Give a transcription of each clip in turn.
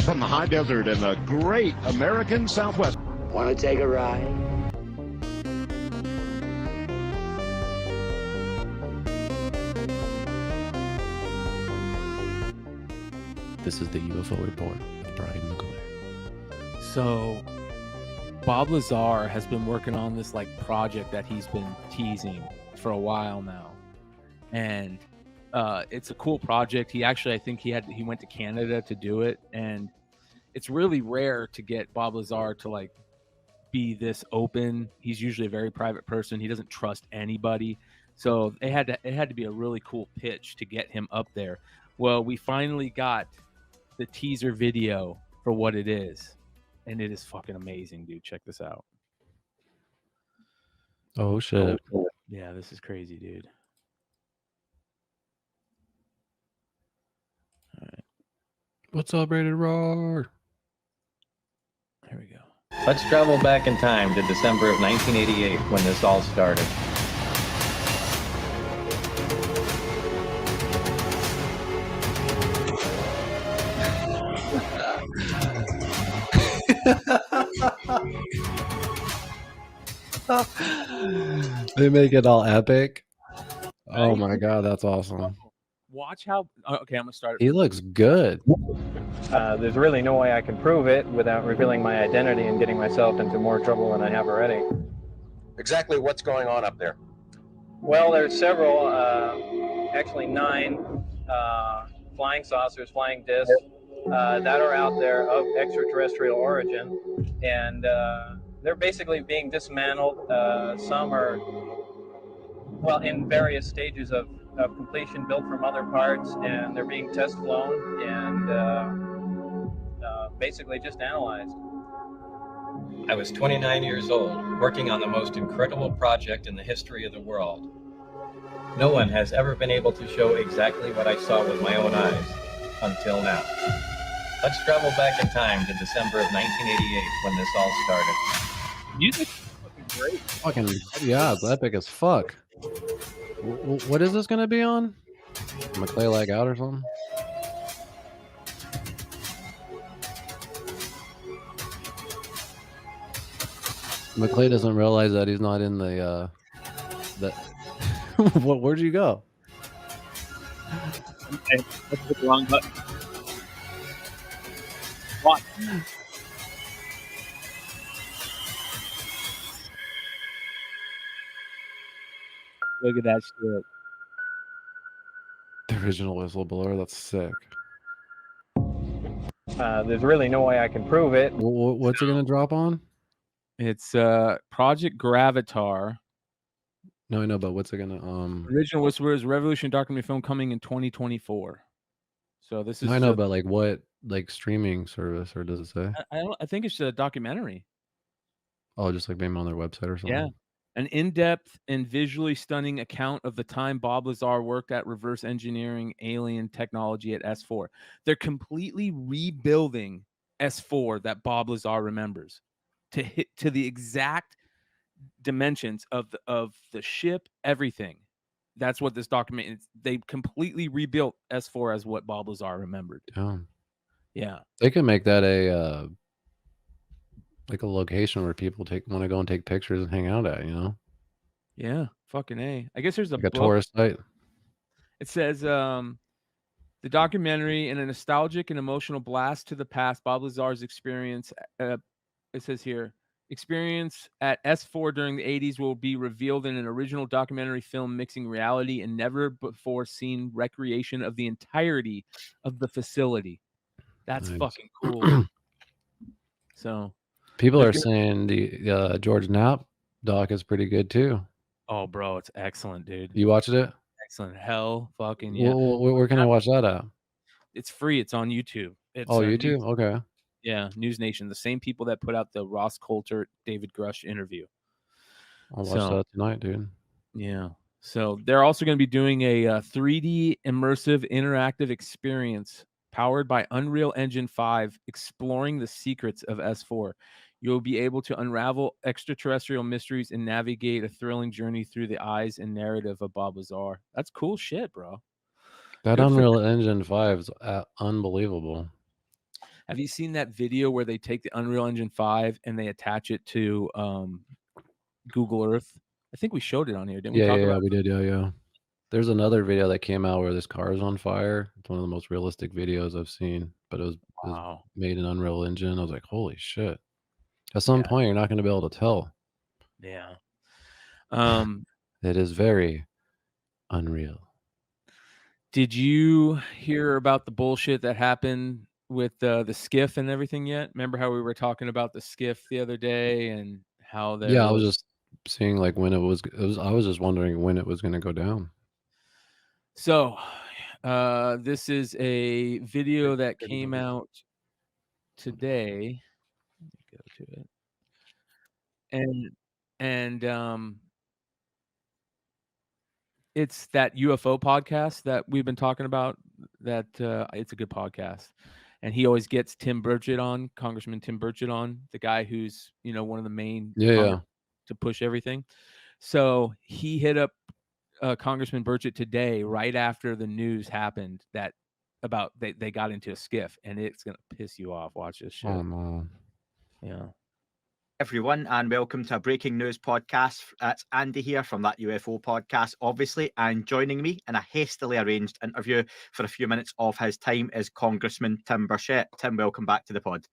from the high desert in the great American Southwest. Want to take a ride? This is the UFO Report with Brian McClure. So, Bob Lazar has been working on this project that he's been teasing for a while now, and it's a cool project. He actually, I think he went to Canada to do it, and it's really rare to get Bob Lazar to be this open. He's usually a very private person. He doesn't trust anybody, so it had to be a really cool pitch to get him up there. Well, we finally got the teaser video for what it is, and it is fucking amazing, dude. Check this out. Oh shit. Yeah, this is crazy, dude. All right. What's up, Rated Roar? Here we go. Let's travel back in time to December of 1988 when this all started. They make it all epic. Oh my god, that's awesome. Watch how. Okay, I'm gonna start. He looks good. There's really no way I can prove it without revealing my identity and getting myself into more trouble than I have already. Exactly what's going on up there? Well, there's several, actually 9 flying saucers, flying discs that are out there of extraterrestrial origin, and they're basically being dismantled. Some are, well, in various stages of completion, built from other parts, and they're being test flown and basically just analyzed. I was 29 years old, working on the most incredible project in the history of the world. No one has ever been able to show exactly what I saw with my own eyes, until now. Let's travel back in time to December of 1988 when this all started. Music fucking great. Fucking yeah, it's epic as fuck. What is this gonna be on? McClay lag out or something? McClay doesn't realize that he's not in the where'd you go? Okay, let's hit the wrong button. What? Look at that shit. The original whistleblower. That's sick. There's really no way I can prove it. What's it gonna drop on? It's Project Gravitaur. No, I know, but what's it gonna Original Whistleblower is a revolutionary documentary film coming in 2024. So this is. I know, but what streaming service, or does it say? I think it's a documentary. Oh, just maybe on their website or something. Yeah. An in-depth and visually stunning account of the time Bob Lazar worked at reverse engineering alien technology at S4. They're completely rebuilding S4 that Bob Lazar remembers to the exact dimensions of the ship, everything. That's what this document is. They completely rebuilt S4 as what Bob Lazar remembered. Yeah. They could make that a location where people want to go and take pictures and hang out at, Yeah, fucking A. I guess there's a tourist site. It says the documentary, in a nostalgic and emotional blast to the past, Bob Lazar's experience, it says here, experience at S4 during the 80s will be revealed in an original documentary film mixing reality and never before seen recreation of the entirety of the facility. That's nice. Fucking cool. So people are saying the George Knapp doc is pretty good too. Oh, bro, it's excellent, dude. You watched it? Excellent. Hell fucking yeah. Where can I watch that at? It's free. It's on YouTube. It's YouTube? Okay. Yeah, News Nation. The same people that put out the Ross Coulter, David Grush interview. I'll watch that tonight, dude. Yeah. So they're also going to be doing a 3D immersive interactive experience powered by Unreal Engine 5, exploring the secrets of S4. You'll be able to unravel extraterrestrial mysteries and navigate a thrilling journey through the eyes and narrative of Bob Lazar. That's cool shit, bro. That Unreal Engine 5 is unbelievable. Have you seen that video where they take the Unreal Engine 5 and they attach it to Google Earth? I think we showed it on here, didn't we? Yeah, Talk yeah, about we did. Yeah. There's another video that came out where this car is on fire. It's one of the most realistic videos I've seen, but it was Wow. made in Unreal Engine. I was like, holy shit. At some Yeah. point, you're not going to be able to tell. Yeah. It is very unreal. Did you hear about the bullshit that happened with the skiff and everything yet? Remember how we were talking about the skiff the other day and how there Yeah, I was was just seeing like when it was I was just wondering when it was going to go down. So, this is a video that came out today. Let me go to it. And it's that UFO podcast that we've been talking about. That it's a good podcast, and he always gets Tim Burchett on, Congressman Tim Burchett on, the guy who's one of the main Yeah. to push everything. So he hit up Congressman Burchett today, right after the news happened that about they got into a skiff, and it's gonna piss you off. Watch this shit. Oh no. Yeah. Everyone, and welcome to a breaking news podcast. It's Andy here from that UFO podcast, obviously, and joining me in a hastily arranged interview for a few minutes of his time is Congressman Tim Burchett. Tim, welcome back to the pod.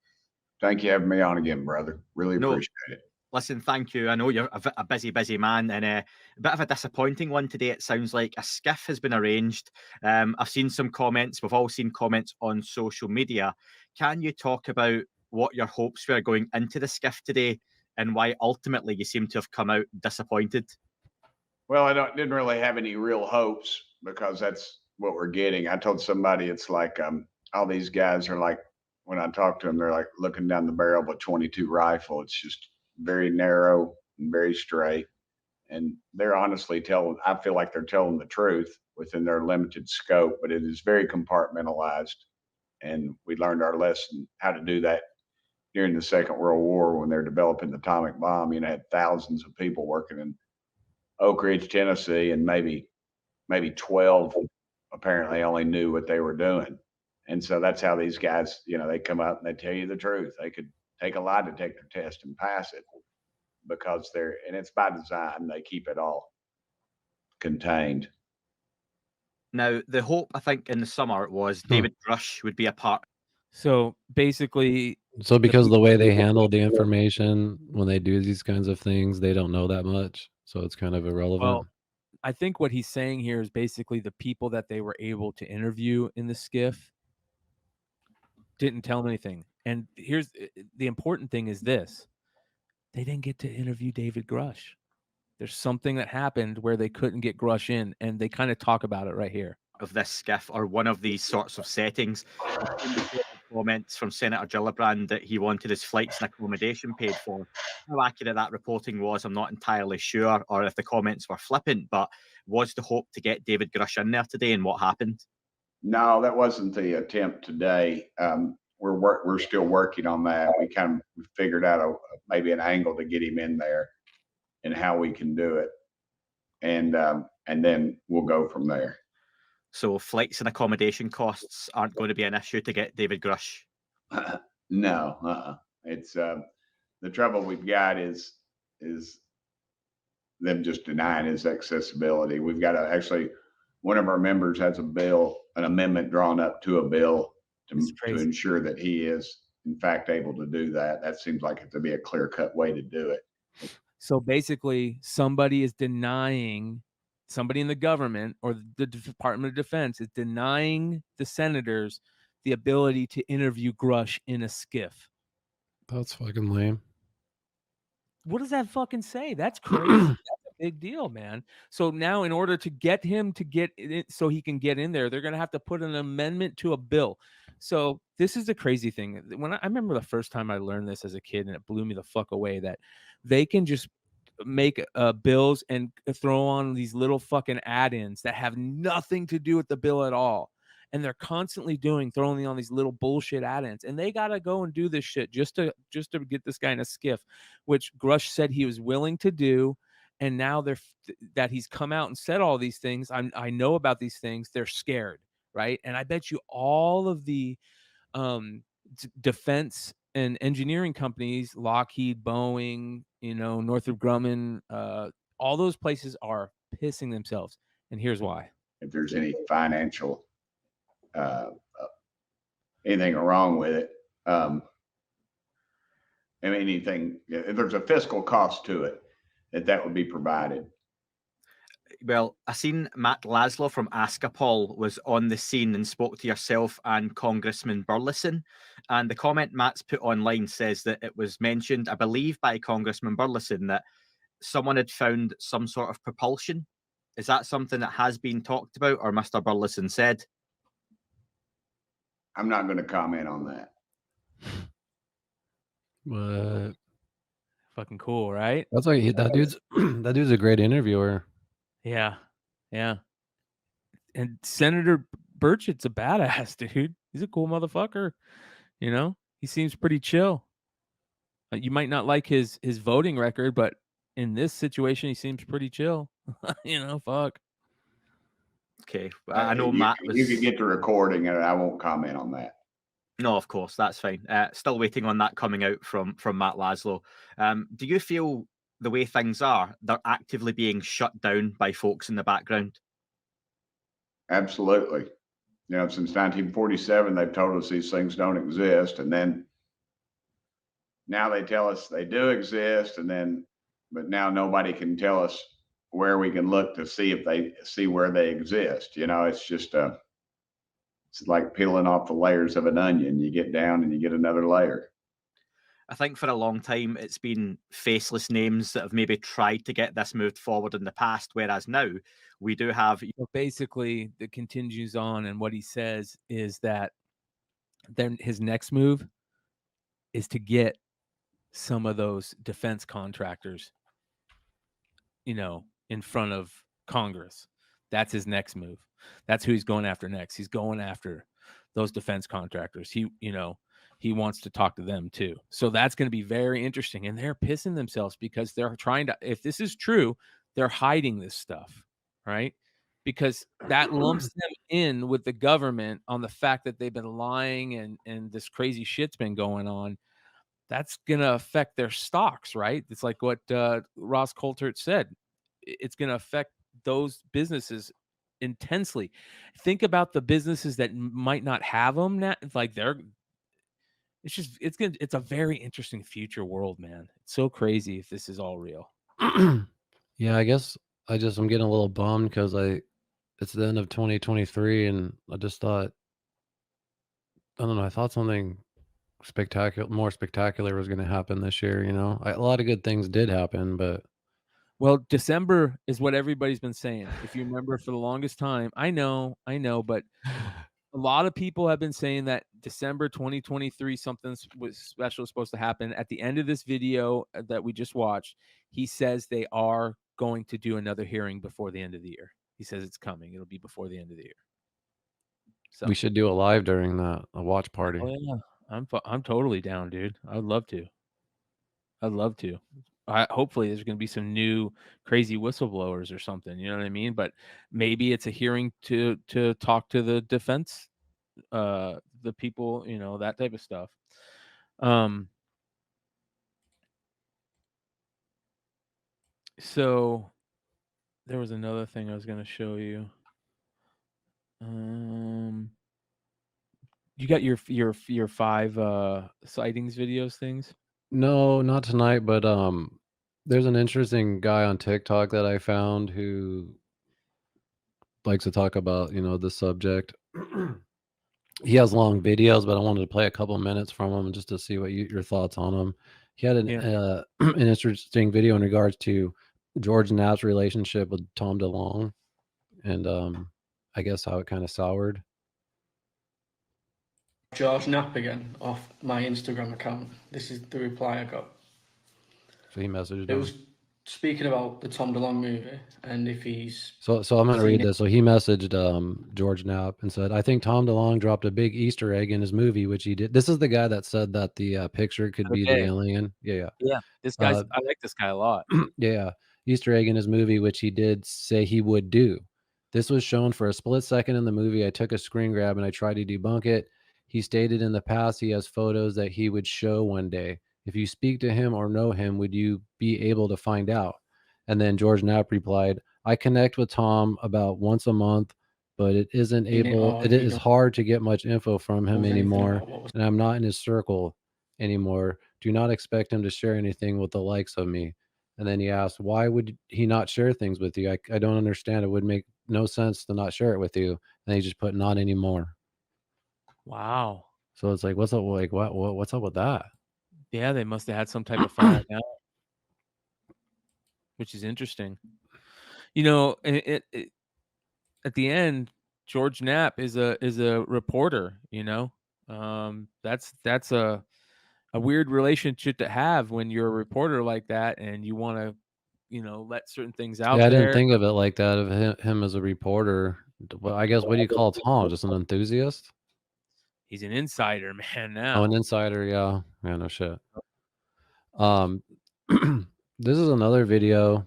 Thank you for having me on again, brother. Really appreciate it. Listen, thank you. I know you're a busy man, and a bit of a disappointing one today. It sounds like a skiff has been arranged. I've seen some comments. We've all seen comments on social media. Can you talk about what your hopes were going into the skiff today and why ultimately you seem to have come out disappointed? Well, didn't really have any real hopes because that's what we're getting. I told somebody it's like all these guys are like, when I talk to them, they're like looking down the barrel of a 22 rifle. It's just very narrow and very straight. And they're honestly I feel like they're telling the truth within their limited scope, but it is very compartmentalized. And we learned our lesson how to do that during the Second World War when they're developing the atomic bomb. Had thousands of people working in Oak Ridge, Tennessee, and maybe 12 apparently only knew what they were doing. And so that's how these guys, they come up and they tell you the truth. They could take a lie detector test and pass it because and it's by design. They keep it all contained. Now, the hope, I think, in the summer was David Grush would be a part. So basically, because the way they handle the information when they do these kinds of things, they don't know that much. So it's kind of irrelevant. Well, I think what he's saying here is basically the people that they were able to interview in the skiff didn't tell them anything. And here's the important thing is this. They didn't get to interview David Grush. There's something that happened where they couldn't get Grush in, and they kind of talk about it right here. Of this skiff or one of these sorts of settings. Comments from Senator Gillibrand that he wanted his flights and accommodation paid for. How accurate that reporting was, I'm not entirely sure, or if the comments were flippant, but was the hope to get David Grush in there today, and what happened? No, that wasn't the attempt today. We're still working on that. We figured out maybe an angle to get him in there and how we can do it. And then we'll go from there. So flights and accommodation costs aren't going to be an issue to get David Grush? No. It's the trouble we've got is them just denying his accessibility. We've got actually one of our members has an amendment drawn up to a bill to ensure that he is in fact able to do that. That seems like it to be a clear-cut way to do it. So basically, somebody in the government or the Department of Defense is denying the senators the ability to interview Grush in a skiff. That's fucking lame. What does that fucking say? That's crazy. That's a big deal, man. So now in order to get him to get it so he can get in there, they're going to have to put an amendment to a bill. So this is the crazy thing. When I remember the first time I learned this as a kid, and it blew me the fuck away that they can just make bills and throw on these little fucking add-ins that have nothing to do with the bill at all. And they're constantly throwing on these little bullshit add-ins, and they gotta go and do this shit just to get this guy in a skiff, which Grush said he was willing to do. And now that he's come out and said all these things, I know about these things. They're scared, right? And I bet you all of the defense and engineering companies, Lockheed, Boeing, Northrop Grumman, all those places are pissing themselves. And here's why. If there's any financial, anything wrong with it, and anything, if there's a fiscal cost to it, that would be provided. Well, I seen Matt Lazar from Askapol was on the scene and spoke to yourself and Congressman Burleson. And the comment Matt's put online says that it was mentioned, I believe, by Congressman Burleson that someone had found some sort of propulsion. Is that something that has been talked about, or Mr. Burleson said? I'm not going to comment on that. But Fucking cool, right? that's like that dude's a great interviewer. Yeah. And Senator Burchett's a badass, dude. He's a cool motherfucker. He seems pretty chill. You might not like his voting record, but in this situation, he seems pretty chill. Fuck. Okay, I know Matt was. You could get the recording, and I won't comment on that. No, of course, that's fine. Still waiting on that coming out from Matt Lazar. Do you feel the way things are, they're actively being shut down by folks in the background? Absolutely. Since 1947, they've told us these things don't exist, and then now they tell us they do exist, but now nobody can tell us where we can look to see where they exist. It's just it's like peeling off the layers of an onion. You get down and you get another layer. I think for a long time it's been faceless names that have maybe tried to get this moved forward in the past, whereas now we do have. Basically, that continues on, and what he says is that then his next move is to get some of those defense contractors, in front of Congress. That's his next move. That's who he's going after next. He's going after those defense contractors. He wants to talk to them too. So that's going to be very interesting. And they're pissing themselves because they're trying to, if this is true, they're hiding this stuff, right? Because that lumps them in with the government on the fact that they've been lying and this crazy shit's been going on. That's going to affect their stocks, right? It's like what Ross Coulthart said. It's going to affect those businesses intensely. Think about the businesses that might not have them now. Like it's a very interesting future world, man. It's so crazy if this is all real. Yeah, I guess I'm getting a little bummed because it's the end of 2023, and I just thought, I don't know, I thought something more spectacular was going to happen this year. A lot of good things did happen, but well, December is what everybody's been saying. If you remember, for the longest time, I know, but a lot of people have been saying that December 2023, something special is supposed to happen. At the end of this video that we just watched, he says they are going to do another hearing before the end of the year. He says it's coming. It'll be before the end of the year. So we should do a live during that, a watch party. Oh yeah, I'm totally down, dude. I'd love to. Hopefully there's going to be some new crazy whistleblowers or something. You know what I mean? But maybe it's a hearing to talk to the defense, the people, that type of stuff. So there was another thing I was going to show you. You got your 5 sightings videos things? No, not tonight, but there's an interesting guy on TikTok that I found who likes to talk about, the subject. He has long videos, but I wanted to play a couple minutes from him just to see what your thoughts on him. He had an interesting video in regards to George Knapp's relationship with Tom DeLonge, and I guess how it kind of soured. George Knapp again off my Instagram account. This is the reply I got. So he messaged him. It was speaking about the Tom DeLonge movie and if he's... So I'm going to read this. So he messaged George Knapp and said, I think Tom DeLonge dropped a big Easter egg in his movie, which he did. This is the guy that said that the picture could be the alien. Yeah. This guy's, I like this guy a lot. Yeah. Easter egg in his movie, which he did say he would do. This was shown for a split second in the movie. I took a screen grab and I tried to debunk it. He stated in the past he has photos that he would show one day. If you speak to him or know him, would you be able to find out? And then George Knapp replied, I connect with Tom about once a month, but it is hard to get much info from him anymore, and I'm not in his circle anymore. Do not expect him to share anything with the likes of me. And then he asked, why would he not share things with you? I don't understand. It would make no sense to not share it with you. And he just put not anymore. Wow. So it's like, what's up? Like, what's up with that? Yeah, they must have had some type of falling out, which is interesting. You know, at the end, George Knapp is a reporter. You know, that's a weird relationship to have when you're a reporter like that, and you want to, you know, let certain things out Yeah, I there. didn't think of it like that, of him as a reporter. Well, I guess, what do you call Tom? Just an enthusiast? He's an insider, man. Oh, Now, an insider. Yeah. Yeah, no shit. This is another video.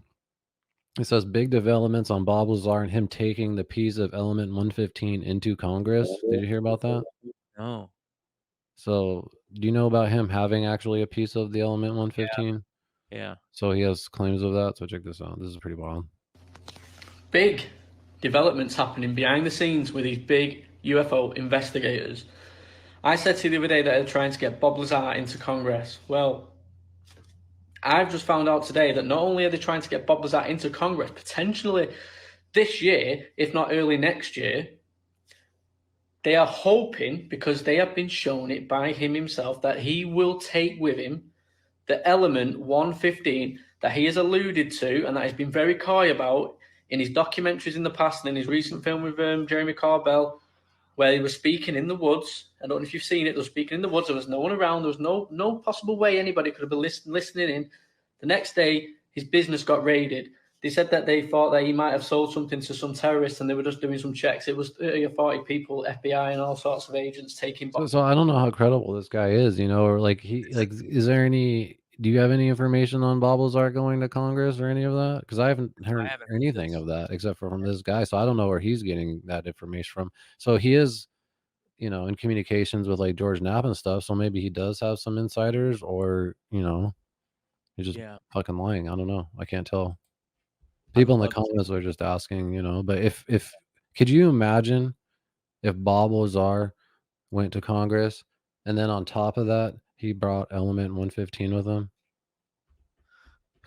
It says big developments on Bob Lazar and him taking the piece of element 115 into Congress. Did you hear about that? no. So, do you know about him having actually a piece of the element 115? Yeah. So he has claims of that. So check this out. This is pretty wild. Big developments happening behind the scenes with these big UFO investigators. I said to you the other day that they're trying to get Bob Lazar into Congress. Well, I've just found out today that not only are they trying to get Bob Lazar into Congress, potentially this year, if not early next year, they are hoping, because they have been shown it by him himself, that he will take with him the element 115 that he has alluded to and that he's been very coy about in his documentaries in the past and in his recent film with Jeremy Corbell, where he was speaking in the woods. I don't know if you've seen it. They were speaking in the woods. There was no one around. There was no possible way anybody could have been listening in. The next day, his business got raided. They said that they thought that he might have sold something to some terrorists, and they were just doing some checks. It was 30 or 40 people, FBI and all sorts of agents taking. So I don't know how credible this guy is, you know, or like is there any? Do you have any information on Bob Lazar going to Congress or any of that? Because I haven't heard anything of that except for from this guy. So I don't know where he's getting that information from. So he is, you know, in communications with like George Knapp and stuff. So maybe he does have some insiders, or, you know, he's just fucking lying. I don't know. I can't tell. People in the comments are just asking, you know, but if could you imagine if Bob Lazar went to Congress and then on top of that, he brought element 115 with him?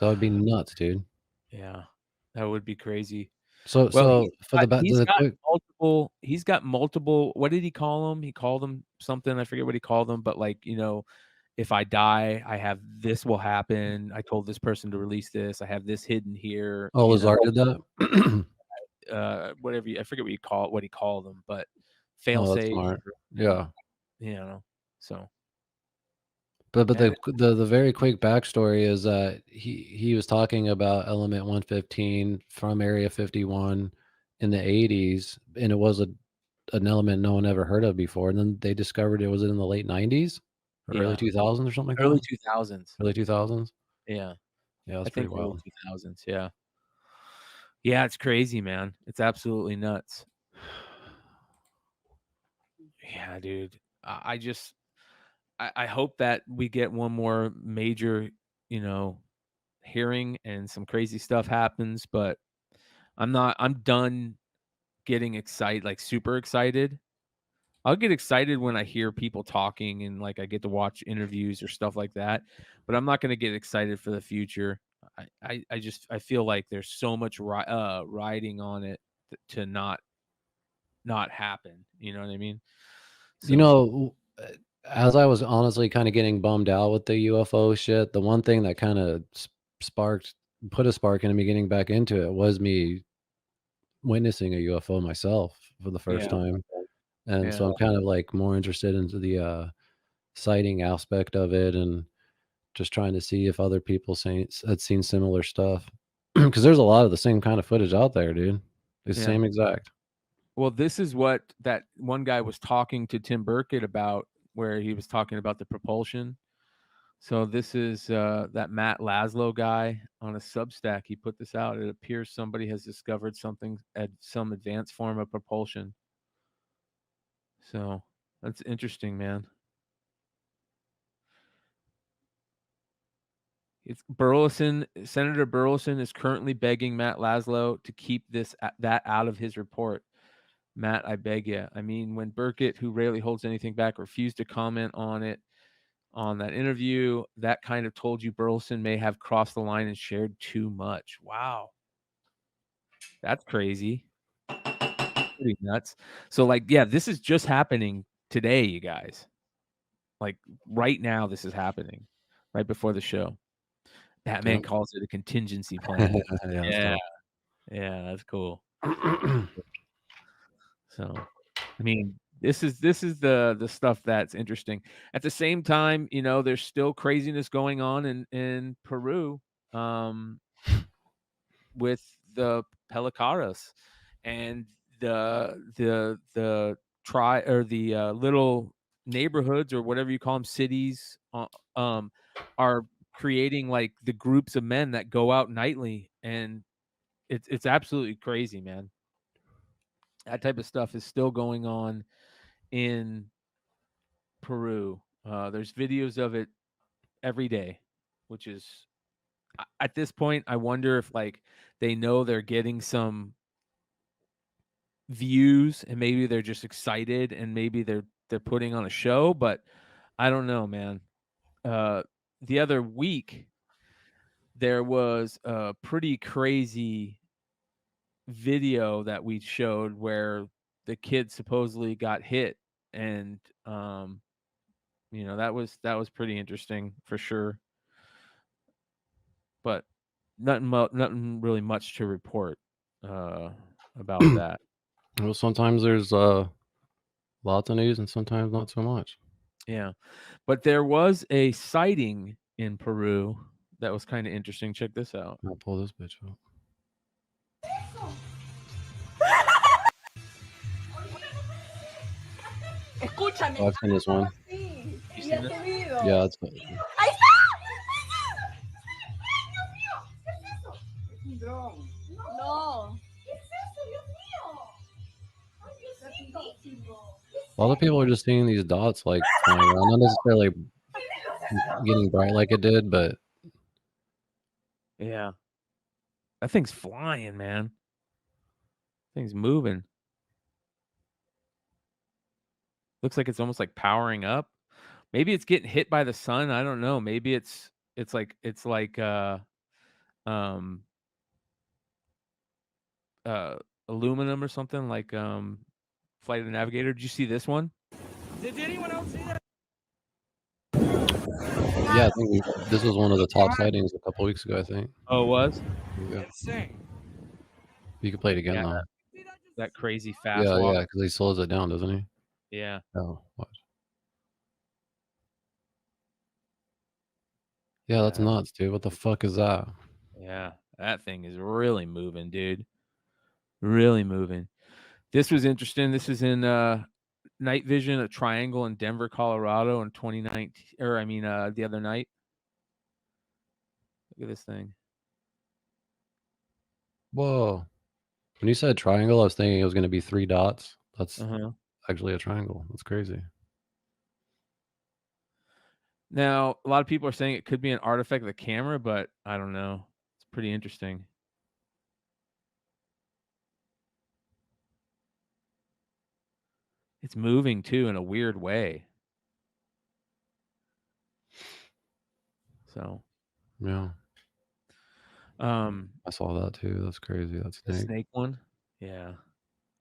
That would be nuts, dude. Yeah, that would be crazy. So he's got multiple. What did he call them? He called them something. I forget what he called them, but like, you know, if I die, I have this will happen. I told this person to release this. I have this hidden here. Oh, Lazar did that? Whatever. I forget what he called them, but fail safe. Yeah. You know, so. But the very quick backstory is that he was talking about element 115 from Area 51 in the 80s, and it was an element no one ever heard of before. And then they discovered it was in the late 90s or early 2000s or something like early that. 2000s. Early 2000s. Yeah. Yeah, that's I pretty think wild. Early 2000s. Yeah. Yeah, it's crazy, man. It's absolutely nuts. Yeah, dude. I hope that we get one more major, you know, hearing and some crazy stuff happens, but I'm done getting excited, like super excited. I'll get excited when I hear people talking and like I get to watch interviews or stuff like that, but I'm not going to get excited for the future. I feel like there's so much riding on it to not happen. You know what I mean? You know, as I was honestly kind of getting bummed out with the UFO shit, the one thing that kind of put a spark into me getting back into it was me witnessing a UFO myself for the first time. And so I'm kind of like more interested into the sighting aspect of it, and just trying to see if other people had seen similar stuff. Because there's a lot of the same kind of footage out there, dude. The same exact. Well, this is what that one guy was talking to Tim Burkett about, where he was talking about the propulsion. So this is that Matt Laszlo guy on a Substack. He put this out. It appears somebody has discovered something at some advanced form of propulsion. So That's interesting, man. It's Burleson. Senator Burleson is currently begging Matt Laszlo to keep that out of his report. Matt, I beg you. I mean, when Burkett, who rarely holds anything back, refused to comment on it on that interview, that kind of told you Burleson may have crossed the line and shared too much. Wow. That's crazy. Pretty nuts. So, like, yeah, this is just happening today, you guys. Like, right now, this is happening right before the show. Batman Yep. calls it a contingency plan. Yeah, that's Yeah. tough. Yeah, that's cool. So, I mean, this is the stuff that's interesting. At the same time, you know, there's still craziness going on in Peru, with the Pelicaras and the little neighborhoods or whatever you call them, cities, are creating like the groups of men that go out nightly, and it's absolutely crazy, man. That type of stuff is still going on in Peru. There's videos of it every day, which is at this point, I wonder if like they know they're getting some views and maybe they're just excited and maybe they're putting on a show, but I don't know, man. The other week there was a pretty crazy video that we showed where the kid supposedly got hit, and you know, that was pretty interesting for sure, but nothing really much to report about that. Well, sometimes there's lots of news and sometimes not so much. Yeah, but there was a sighting in Peru that was kind of interesting. Check this out. I'll pull this bitch up. Escúchame. Oh, I've seen this one. Sí, You y seen este this? video. Yeah, it's ¡Ahí está! ¡Ay, Dios mío! ¿Qué es eso? Es un dron. No. ¿Qué es eso, Dios mío? Ay, Diosito. a lot of people are just seeing these dots like flying around, not necessarily getting bright like it did, but Yeah, that thing's flying, man. Thing's moving. Looks like it's almost like powering up. Maybe it's getting hit by the sun. I don't know. Maybe it's like aluminum or something, like Flight of the Navigator. Did you see this one? Did anyone else see that? yeah, I think this was one of the top sightings a couple weeks ago, I think. Oh, it was? Yeah. Insane. You can play it again Yeah, though. that crazy fast Yeah, walk. yeah, because he slows it down, doesn't he? Yeah. Oh, watch. Yeah, that's nuts, dude. What the fuck is that? Yeah, that thing is really moving, dude. Really moving. This was interesting. This is in night vision, a triangle in Denver, Colorado in 2019, or I mean the other night. Look at this thing. Whoa. When you said triangle, I was thinking it was going to be 3 dots. That's actually a triangle. That's crazy. Now, a lot of people are saying it could be an artifact of the camera, but I don't know. It's pretty interesting. It's moving too in a weird way. So, Yeah. I saw that too. That's crazy. That's the snake. snake one. Yeah.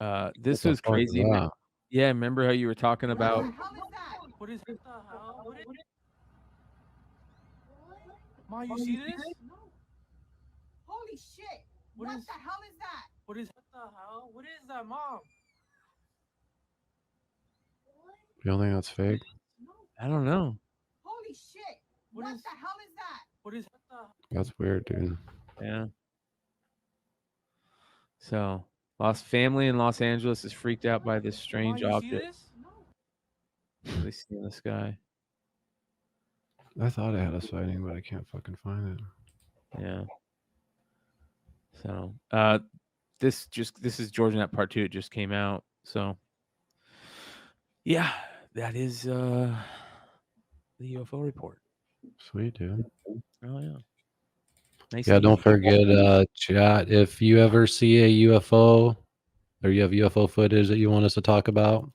This What the was fuck is crazy. that? Yeah, remember how you were talking about? What is that? Ma, you see this? Holy shit. What What is- the hell is that? What is the hell? What is that, Mom? You don't think that's fake? I don't know. Holy shit. What What is- the hell is that? What is the? That's weird, dude. Yeah. So, lost family in Los Angeles is freaked out by this strange Ma, you see object this? they see in the sky. I thought I had a sighting, but I can't fucking find it. Yeah. So, this is GeorgiaNet Part 2. It just came out. So, yeah, that is the UFO report. Sweet, dude. Oh yeah. Nice. Yeah, and don't easy. forget, chat. If you ever see a UFO or you have UFO footage that you want us to talk about,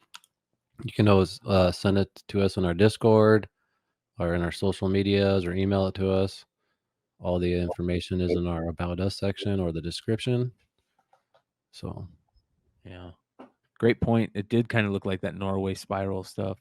you can always send it to us on our Discord or in our social medias or email it to us. All the information is in our About Us section or the description. So, Yeah. Great point. It did kind of look like that Norway spiral stuff.